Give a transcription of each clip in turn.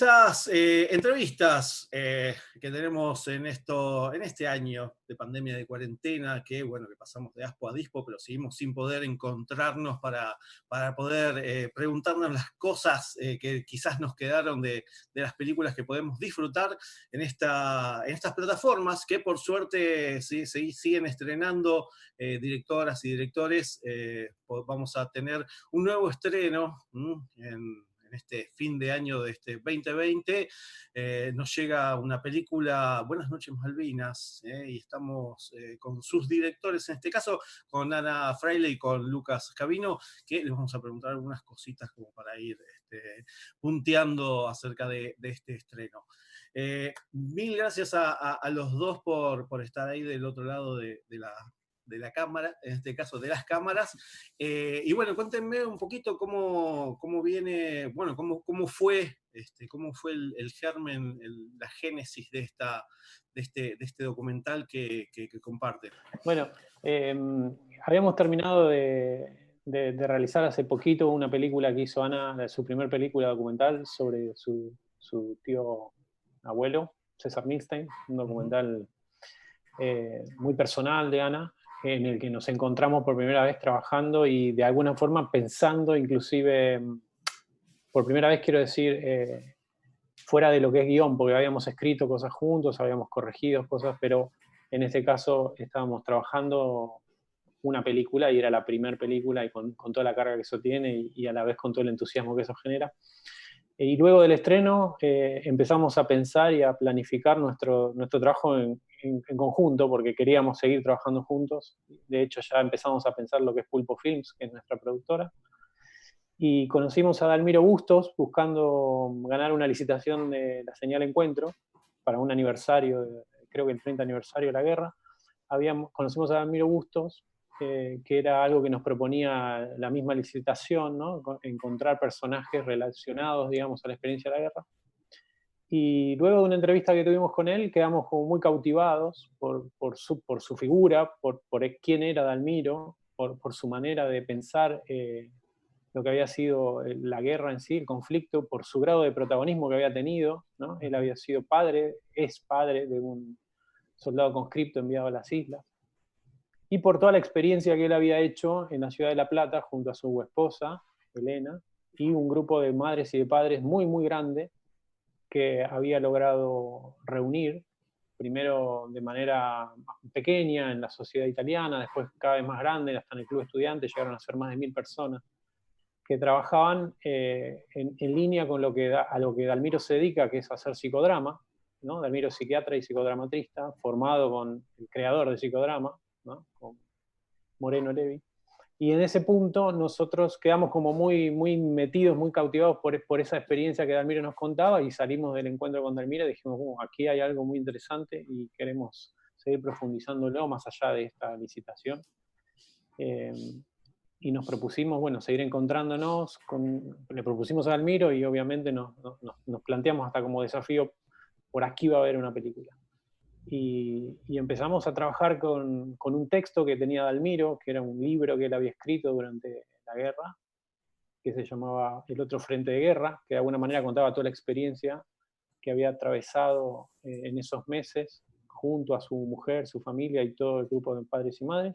estas entrevistas que tenemos en este año de pandemia, de cuarentena, que bueno, que pasamos de aspo a dispo, pero seguimos sin poder encontrarnos para poder preguntarnos las cosas que quizás nos quedaron de las películas que podemos disfrutar en estas plataformas, que por suerte siguen estrenando directoras y directores. Vamos a tener un nuevo estreno en este fin de año de este 2020. Nos llega una película, Buenas noches Malvinas, y estamos con sus directores, en este caso con Ana Fraile y con Lucas Cavino, que les vamos a preguntar algunas cositas como para ir punteando acerca de este estreno. Mil gracias a los dos por estar ahí del otro lado de la cámara, en este caso de las cámaras. Y bueno, cuéntenme un poquito cómo viene, bueno, cómo fue el germen, la génesis de este documental que comparten. Bueno, habíamos terminado de realizar hace poquito una película que hizo Ana, su primer película documental sobre su tío abuelo, César Milstein, un documental muy personal de Ana, en el que nos encontramos por primera vez trabajando y de alguna forma pensando, inclusive, por primera vez quiero decir, fuera de lo que es guión, porque habíamos escrito cosas juntos, habíamos corregido cosas, pero en este caso estábamos trabajando una película y era la primera película y con toda la carga que eso tiene y a la vez con todo el entusiasmo que eso genera. Y luego del estreno empezamos a pensar y a planificar nuestro trabajo en conjunto, porque queríamos seguir trabajando juntos. De hecho, ya empezamos a pensar lo que es Pulpo Films, que es nuestra productora. Y conocimos a Dalmiro Bustos buscando ganar una licitación de la señal Encuentro para un aniversario, creo que el 30 aniversario de la guerra. Conocimos a Dalmiro Bustos, que era algo que nos proponía la misma licitación, ¿no? Encontrar personajes relacionados, digamos, a la experiencia de la guerra. Y luego de una entrevista que tuvimos con él, quedamos como muy cautivados por su figura, por quién era Dalmiro, por su manera de pensar lo que había sido la guerra en sí, el conflicto, por su grado de protagonismo que había tenido, ¿no? Él había sido es padre de un soldado conscripto enviado a las islas, y por toda la experiencia que él había hecho en la ciudad de La Plata junto a su esposa, Elena, y un grupo de madres y de padres muy, muy grande que había logrado reunir, primero de manera pequeña en la sociedad italiana, después cada vez más grande, hasta en el club estudiante llegaron a ser más de 1000 personas, que trabajaban en línea con a lo que Dalmiro se dedica, que es hacer psicodrama, ¿no? Dalmiro es psiquiatra y psicodramatista, formado con el creador de psicodrama, ¿no? Con Moreno Levi. Y en ese punto nosotros quedamos como muy, muy metidos, muy cautivados por esa experiencia que Dalmiro nos contaba y salimos del encuentro con Dalmiro y dijimos, aquí hay algo muy interesante y queremos seguir profundizándolo más allá de esta licitación. Y nos propusimos, bueno, seguir encontrándonos, le propusimos a Dalmiro y obviamente nos planteamos hasta como desafío, por aquí va a haber una película. Y empezamos a trabajar con un texto que tenía Dalmiro, que era un libro que él había escrito durante la guerra, que se llamaba El otro frente de guerra, que de alguna manera contaba toda la experiencia que había atravesado en esos meses, junto a su mujer, su familia y todo el grupo de padres y madres.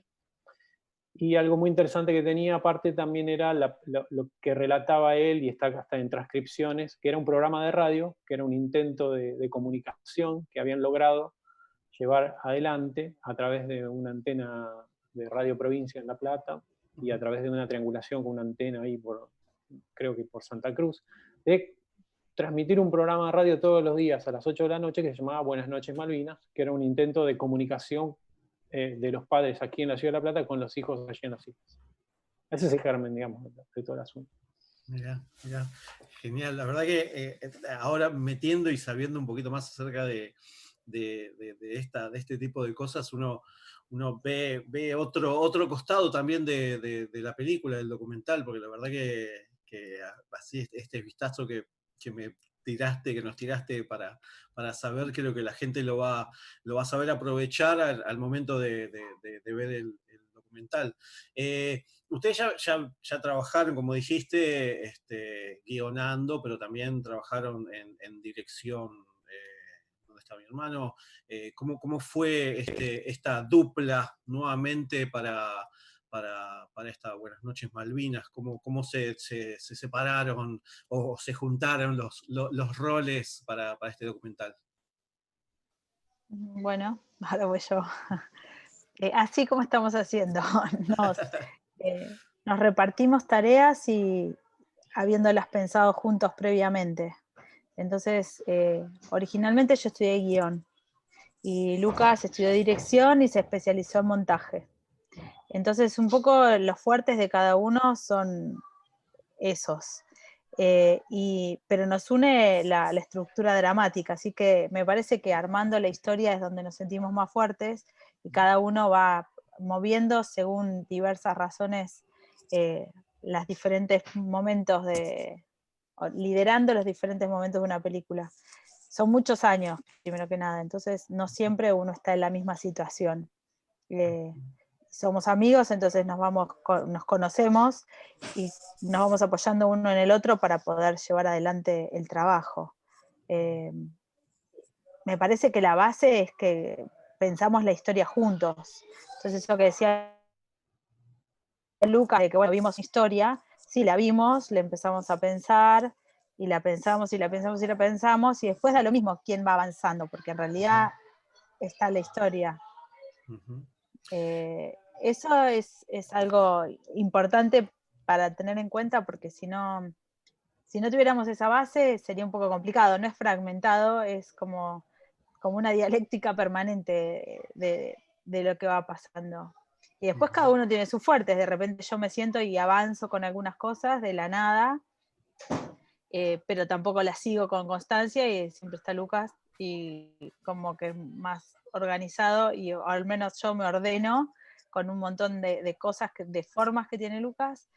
Y algo muy interesante que tenía aparte también era lo que relataba él, y está hasta en transcripciones, que era un programa de radio, que era un intento de comunicación que habían logrado llevar adelante a través de una antena de Radio Provincia en La Plata y a través de una triangulación con una antena ahí creo que por Santa Cruz, de transmitir un programa de radio todos los días a las 8 de la noche que se llamaba Buenas noches Malvinas, que era un intento de comunicación de los padres aquí en la Ciudad de La Plata con los hijos allí en las islas. Ese es el germen, digamos, de todo el asunto. Mirá, genial. La verdad que ahora metiendo y sabiendo un poquito más acerca de este tipo de cosas, uno ve otro costado también de la película, del documental, porque la verdad que así este vistazo que nos tiraste para saber, creo que la gente lo va a saber aprovechar al momento de ver el documental. Ustedes ya trabajaron, como dijiste, guionando, pero también trabajaron en dirección. ¿Dónde está mi hermano? ¿Cómo fue esta dupla nuevamente para esta Buenas noches Malvinas? ¿Cómo se separaron o se juntaron los roles para este documental? Bueno, ahora voy yo. Así como estamos haciendo, nos, nos repartimos tareas y habiéndolas pensado juntos previamente. Entonces, originalmente yo estudié guión y Lucas estudió dirección y se especializó en montaje. Entonces, un poco los fuertes de cada uno son esos. Pero nos une la estructura dramática, así que me parece que armando la historia es donde nos sentimos más fuertes y cada uno va moviendo según diversas razones los diferentes momentos liderando los diferentes momentos de una película. Son muchos años, primero que nada, entonces no siempre uno está en la misma situación. Somos amigos, entonces nos conocemos y nos vamos apoyando uno en el otro para poder llevar adelante el trabajo. Me parece que la base es que pensamos la historia juntos. Entonces eso que decía Lucas, de que bueno, vimos historia, sí, la vimos, la empezamos a pensar, y la pensamos, y la pensamos, y la pensamos, y después da lo mismo quién va avanzando, porque en realidad está la historia. Uh-huh. Eso es algo importante para tener en cuenta, porque si no tuviéramos esa base sería un poco complicado. No es fragmentado, es como una dialéctica permanente de lo que va pasando. Y después cada uno tiene sus fuertes. De repente yo me siento y avanzo con algunas cosas de la nada, pero tampoco las sigo con constancia, y siempre está Lucas y como que es más organizado, y o al menos yo me ordeno con un montón de cosas, de formas que tiene Lucas,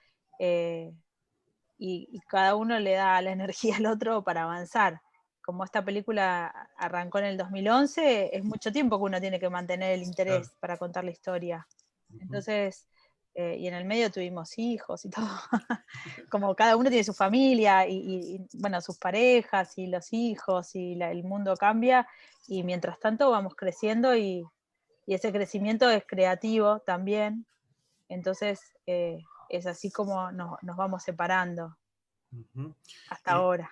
y cada uno le da la energía al otro para avanzar. Como esta película arrancó en el 2011, es mucho tiempo que uno tiene que mantener el interés para contar la historia. Entonces, y en el medio tuvimos hijos y todo. Como cada uno tiene su familia y, bueno, sus parejas y los hijos, y el mundo cambia, y mientras tanto vamos creciendo, y ese crecimiento es creativo también. Entonces, es así como nos vamos separando hasta ahora.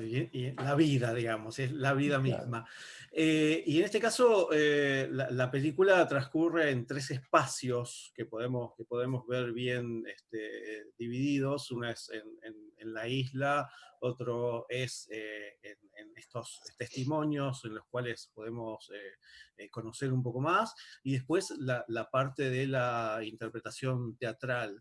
Y la vida, digamos, es la vida misma. Y en este caso, la película transcurre en 3 espacios que podemos ver bien divididos. Una es en la isla, otro es en estos testimonios en los cuales podemos conocer un poco más, y después la parte de la interpretación teatral.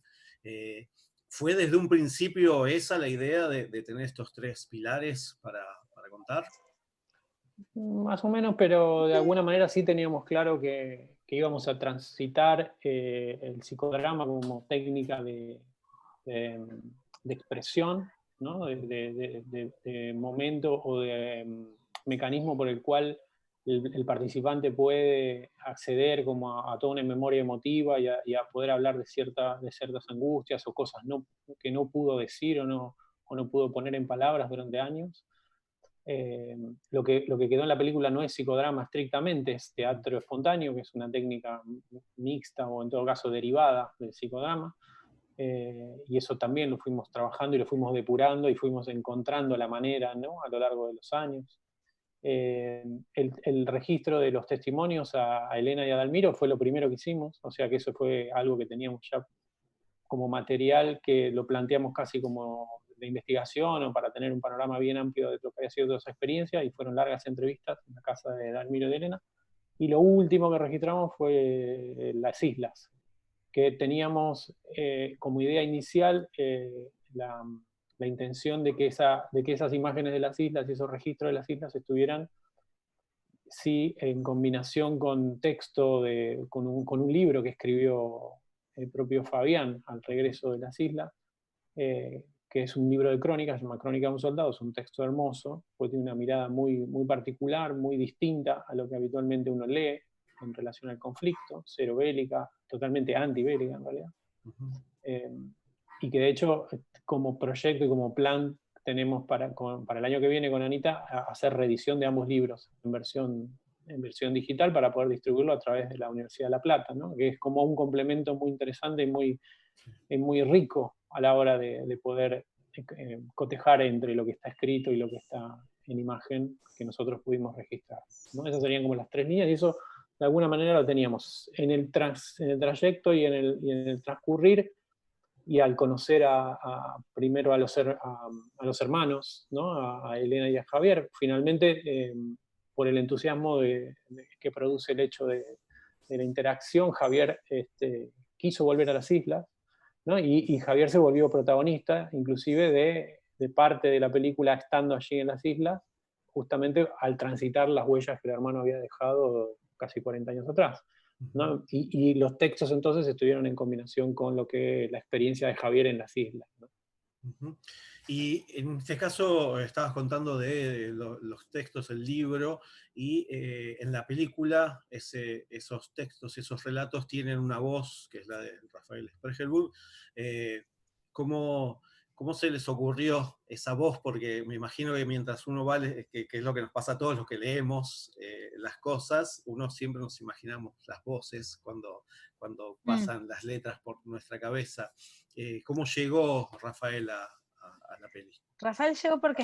¿Fue desde un principio esa la idea de tener estos 3 pilares para contar? Más o menos, pero de alguna manera sí teníamos claro que íbamos a transitar el psicodrama como técnica de expresión, ¿no? De momento o de mecanismo por el cual el participante puede acceder como a toda una memoria emotiva y a poder hablar de ciertas angustias o cosas que no pudo decir o no pudo poner en palabras durante años. Lo que quedó en la película no es psicodrama estrictamente, es teatro espontáneo, que es una técnica mixta o en todo caso derivada del psicodrama. Y eso también lo fuimos trabajando y lo fuimos depurando y fuimos encontrando la manera, ¿no? A lo largo de los años. El registro de los testimonios a Elena y a Dalmiro fue lo primero que hicimos, o sea que eso fue algo que teníamos ya como material, que lo planteamos casi como de investigación o para tener un panorama bien amplio de lo que había sido toda esa experiencia, y fueron largas entrevistas en la casa de Dalmiro y de Elena. Y lo último que registramos fue las islas, que teníamos como idea inicial la intención de que esas imágenes de las islas y esos registros de las islas estuvieran, sí, en combinación con texto, con un libro que escribió el propio Fabián al regreso de las islas, que es un libro de crónicas, se llama Crónica de un soldado, es un texto hermoso, porque tiene una mirada muy, muy particular, muy distinta a lo que habitualmente uno lee. en relación al conflicto, cero bélica, totalmente antibélica en realidad. Y que de hecho, como proyecto y como plan, tenemos para el año que viene con Anita hacer reedición de ambos libros en versión digital para poder distribuirlo a través de la Universidad de La Plata, ¿no? Que es como un complemento muy interesante y muy rico a la hora de poder cotejar entre lo que está escrito y lo que está en imagen que nosotros pudimos registrar, ¿no? Esas serían como las 3 líneas, y eso de alguna manera lo teníamos en el trayecto y en el transcurrir, y al conocer primero a los hermanos, ¿no? A Elena y a Javier, finalmente, por el entusiasmo que produce el hecho de la interacción, Javier quiso volver a las islas, ¿no? Y Javier se volvió protagonista, inclusive de parte de la película estando allí en las islas, justamente al transitar las huellas que el hermano había dejado casi 40 años atrás, ¿no? Y los textos entonces estuvieron en combinación con la experiencia de Javier en las islas, ¿no? Y en este caso estabas contando de los textos, el libro, y en la película esos textos, esos relatos tienen una voz, que es la de Rafael Spregelburg. ¿Cómo, ¿Cómo se les ocurrió esa voz? Porque me imagino que mientras uno va, que es lo que nos pasa a todos los que leemos las cosas, uno siempre nos imaginamos las voces cuando pasan las letras por nuestra cabeza. ¿Cómo llegó Rafael a la peli? Rafael llegó porque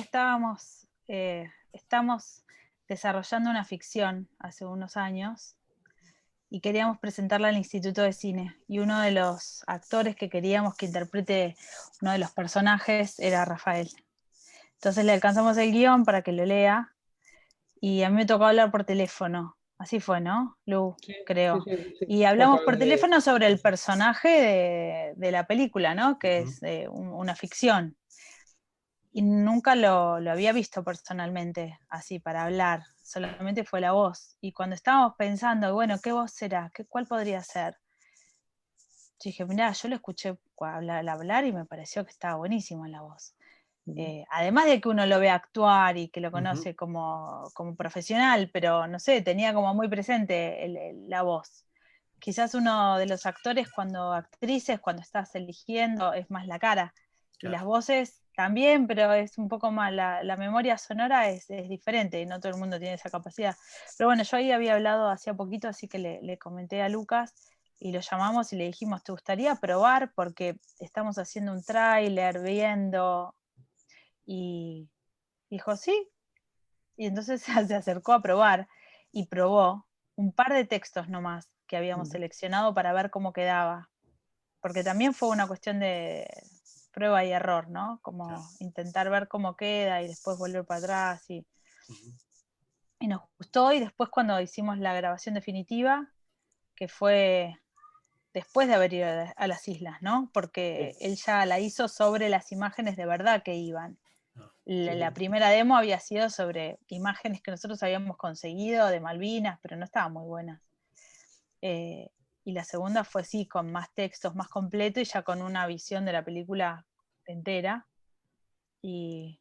estamos desarrollando una ficción hace unos años y queríamos presentarla al Instituto de Cine. Y uno de los actores que queríamos que interprete uno de los personajes era Rafael. Entonces le alcanzamos el guión para que lo lea y a mí me tocó hablar por teléfono. Así fue, ¿no, Lu? Sí, creo. sí. Y hablamos por teléfono sobre el personaje de la película, ¿no? Que es una ficción. Y nunca lo había visto personalmente, así, para hablar. Solamente fue la voz. Y cuando estábamos pensando, bueno, ¿qué voz será? ¿Cuál podría ser? Yo dije, mirá, yo lo escuché hablar y me pareció que estaba buenísimo en la voz. Además de que uno lo ve actuar y que lo conoce como profesional, pero no sé, tenía como muy presente la voz. Quizás uno de los actores, actrices, cuando estás eligiendo, es más la cara. Claro. Y las voces también, pero es un poco más, la memoria sonora es diferente y no todo el mundo tiene esa capacidad. Pero bueno, yo ahí había hablado hacía poquito, así que le comenté a Lucas y lo llamamos y le dijimos, ¿te gustaría probar? Porque estamos haciendo un tráiler, viendo, y dijo, sí. Y entonces se acercó a probar y probó un par de textos nomás que habíamos seleccionado para ver cómo quedaba. Porque también fue una cuestión de prueba y error, ¿no? Como intentar ver cómo queda y después volver para atrás. Y nos gustó, y después cuando hicimos la grabación definitiva, que fue después de haber ido a las islas, ¿no? Porque él ya la hizo sobre las imágenes de verdad que iban. La primera demo había sido sobre imágenes que nosotros habíamos conseguido de Malvinas, pero no estaban muy buenas. Y la segunda fue sí, con más textos, más completo y ya con una visión de la película entera. Y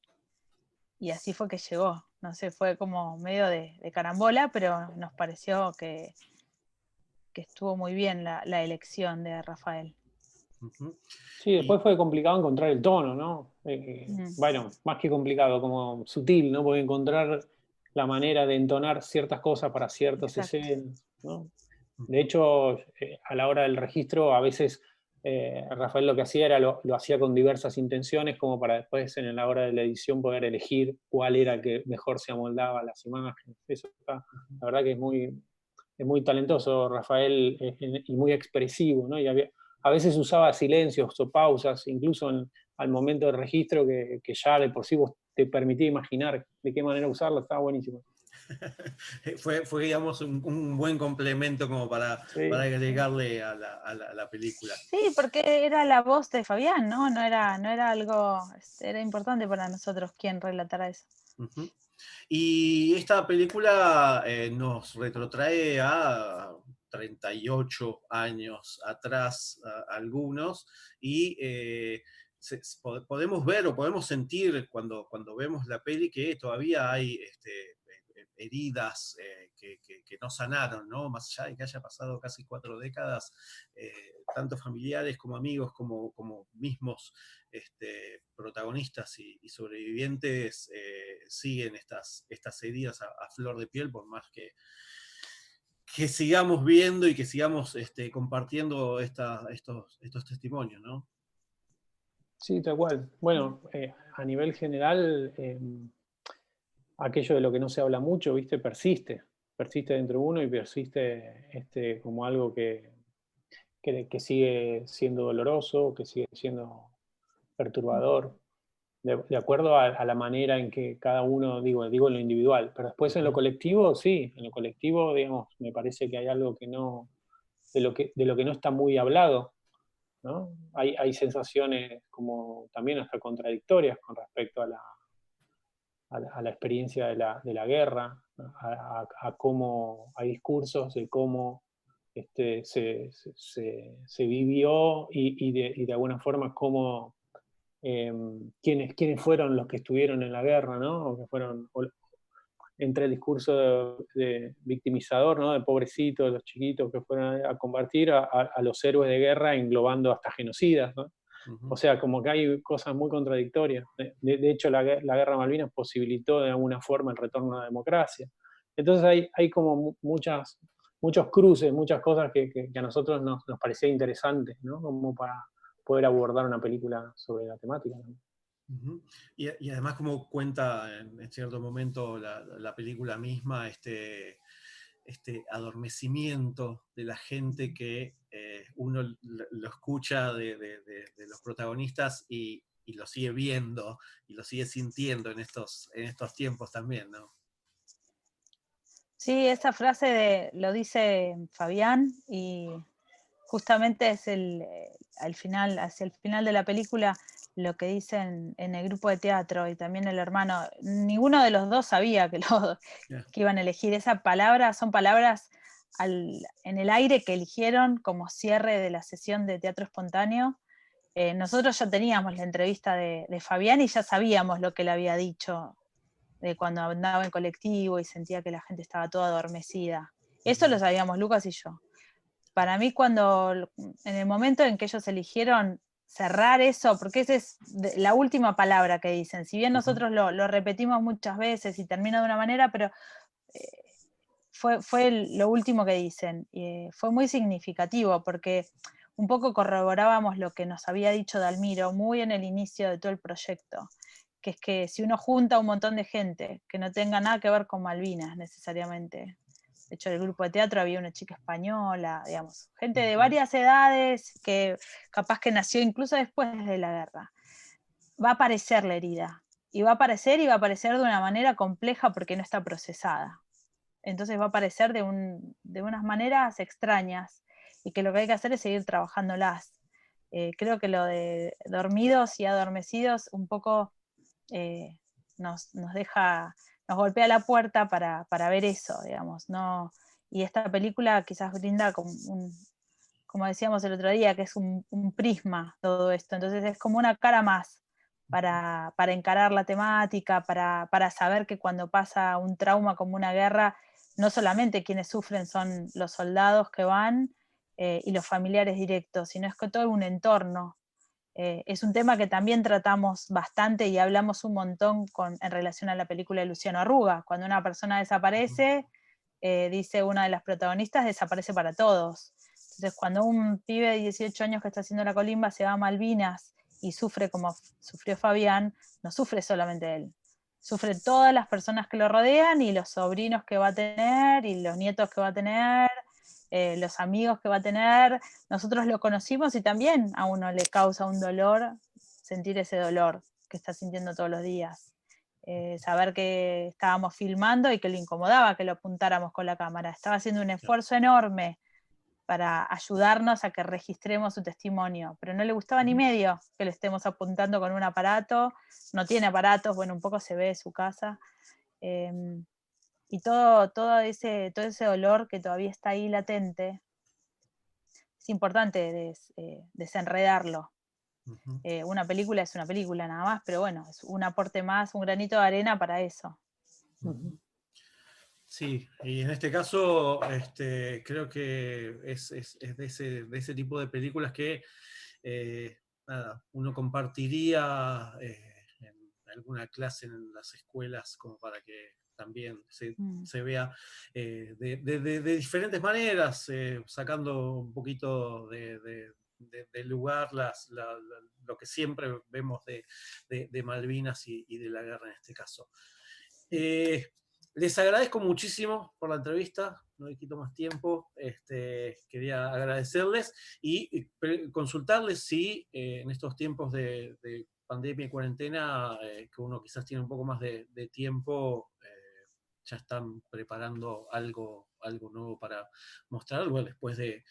así fue que llegó. No sé, fue como medio de carambola, pero nos pareció que estuvo muy bien la elección de Rafael. Sí, después fue complicado encontrar el tono, ¿no? Bueno, más que complicado, como sutil, ¿no? Porque encontrar la manera de entonar ciertas cosas para ciertas escenas, ¿no? De hecho, a la hora del registro, a veces Rafael lo que hacía era lo hacía con diversas intenciones, como para después, en la hora de la edición, poder elegir cuál era el que mejor se amoldaba a las imágenes. Eso está, la verdad que es muy talentoso Rafael, y muy expresivo, ¿no? Y a veces usaba silencios o pausas, incluso al momento del registro, que ya de por sí vos te permitía imaginar de qué manera usarlo. Estaba buenísimo. fue, digamos, un buen complemento como para agregarle a la película. Sí, porque era la voz de Fabián, ¿no? No era algo, era importante para nosotros quien relatara eso. Y esta película nos retrotrae a 38 años atrás, algunos, y podemos ver o podemos sentir cuando vemos la peli que todavía hay heridas que no sanaron, ¿no? Más allá de que haya pasado casi 4 décadas, tanto familiares como amigos, como mismos protagonistas y sobrevivientes siguen estas heridas a flor de piel, por más que sigamos viendo y que sigamos compartiendo estos testimonios, ¿no? Sí, tal cual. Bueno, a nivel general, aquello de lo que no se habla mucho, ¿viste? Persiste dentro de uno y persiste como algo que sigue siendo doloroso, que sigue siendo perturbador, de acuerdo a la manera en que cada uno, digo en lo individual, pero después en lo colectivo, sí, en lo colectivo, digamos, me parece que hay algo que no, de lo que no está muy hablado, ¿no? Hay sensaciones como también hasta contradictorias con respecto a la experiencia de la guerra, a cómo hay discursos de cómo se vivió y de alguna forma cómo quiénes fueron los que estuvieron en la guerra, ¿no? O que fueron entre el discurso de victimizador, ¿no? De pobrecitos, de los chiquitos que fueron a combatir, a los héroes de guerra, englobando hasta genocidas, ¿no? O sea, como que hay cosas muy contradictorias. De hecho, la guerra de Malvinas posibilitó de alguna forma el retorno a la democracia. Entonces hay como muchos cruces, muchas cosas que a nosotros nos parecía interesantes, ¿no? Como para poder abordar una película sobre la temática, ¿no? Y además como cuenta en cierto momento la película misma, este adormecimiento de la gente que uno lo escucha de los protagonistas y lo sigue viendo y lo sigue sintiendo en estos tiempos también, ¿no? Sí, esa frase lo dice Fabián y justamente es al final, hacia el final de la película, lo que dicen en el grupo de teatro y también el hermano. Ninguno de los dos sabía que iban a elegir esa palabra. Son palabras en el aire que eligieron como cierre de la sesión de teatro espontáneo. Nosotros ya teníamos la entrevista de Fabián y ya sabíamos lo que él había dicho de cuando andaba en colectivo y sentía que la gente estaba toda adormecida. Eso lo sabíamos Lucas y yo. Para mí en el momento en que ellos eligieron cerrar eso, porque esa es la última palabra que dicen, si bien nosotros lo repetimos muchas veces y termina de una manera, pero fue lo último que dicen. Fue muy significativo porque un poco corroborábamos lo que nos había dicho Dalmiro muy en el inicio de todo el proyecto, que es que si uno junta a un montón de gente que no tenga nada que ver con Malvinas necesariamente, de hecho en el grupo de teatro había una chica española, digamos, gente de varias edades que capaz que nació incluso después de la guerra, va a aparecer la herida, y va a aparecer de una manera compleja porque no está procesada. Entonces va a aparecer de unas maneras extrañas, y que lo que hay que hacer es seguir trabajándolas. Creo que lo de dormidos y adormecidos un poco nos golpea la puerta para ver eso, digamos, ¿no? Y esta película quizás brinda como decíamos el otro día, que es un prisma todo esto, entonces es como una cara más para encarar la temática, para saber que cuando pasa un trauma como una guerra, no solamente quienes sufren son los soldados que van y los familiares directos, sino es que todo un entorno. Es un tema que también tratamos bastante y hablamos un montón en relación a la película de Luciano Arruga. Cuando una persona desaparece, dice una de las protagonistas, desaparece para todos. Entonces, cuando un pibe de 18 años que está haciendo la colimba se va a Malvinas y sufre como sufrió Fabián, no sufre solamente él. Sufren todas las personas que lo rodean y los sobrinos que va a tener y los nietos que va a tener, los amigos que va a tener. Nosotros lo conocimos y también a uno le causa un dolor sentir ese dolor que está sintiendo todos los días. Saber que estábamos filmando y que le incomodaba que lo apuntáramos con la cámara. Estaba haciendo un esfuerzo enorme para ayudarnos a que registremos su testimonio, pero no le gustaba ni medio que le estemos apuntando con un aparato. No tiene aparatos, bueno, un poco se ve su casa. Y todo ese dolor que todavía está ahí latente, es importante desenredarlo. Una película es una película nada más, pero bueno, es un aporte más, un granito de arena para eso. Sí, y en este caso creo que es de ese tipo de películas que nada, uno compartiría en alguna clase en las escuelas como para que también se vea de diferentes maneras, sacando un poquito de lugar lo que siempre vemos de Malvinas y de la guerra en este caso. Les agradezco muchísimo por la entrevista, no les quito más tiempo, quería agradecerles y consultarles si en estos tiempos de pandemia y cuarentena, que uno quizás tiene un poco más de tiempo, ya están preparando algo nuevo para mostrar, algo después de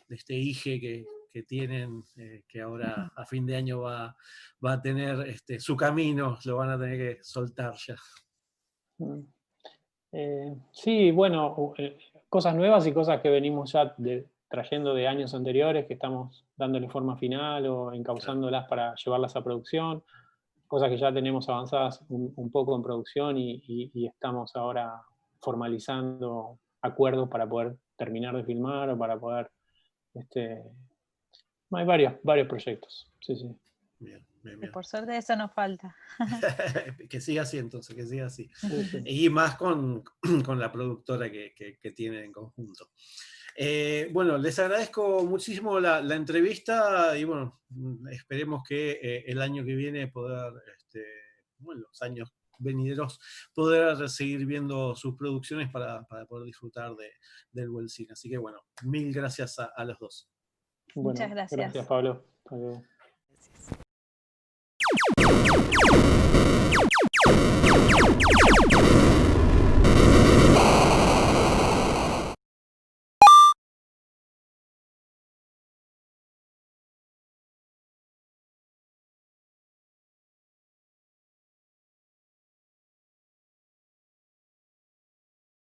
este IGE que tienen, que ahora a fin de año va a tener su camino, lo van a tener que soltar ya. Sí, bueno, cosas nuevas y cosas que venimos ya trayendo de años anteriores, que estamos dándole forma final o encauzándolas para llevarlas a producción, cosas que ya tenemos avanzadas un poco en producción y estamos ahora formalizando acuerdos para poder terminar de filmar o para poder... hay varios proyectos, sí, sí. Bien. Y por suerte eso nos falta. Que siga así entonces, que siga así. Sí. Y más con la productora que tienen en conjunto. Bueno, les agradezco muchísimo la entrevista y bueno, esperemos que el año que viene poder, los años venideros, poder seguir viendo sus producciones para poder disfrutar del buen cine. Así que bueno, mil gracias a los dos. Bueno, muchas gracias. Gracias, Pablo. Hasta luego. Gracias.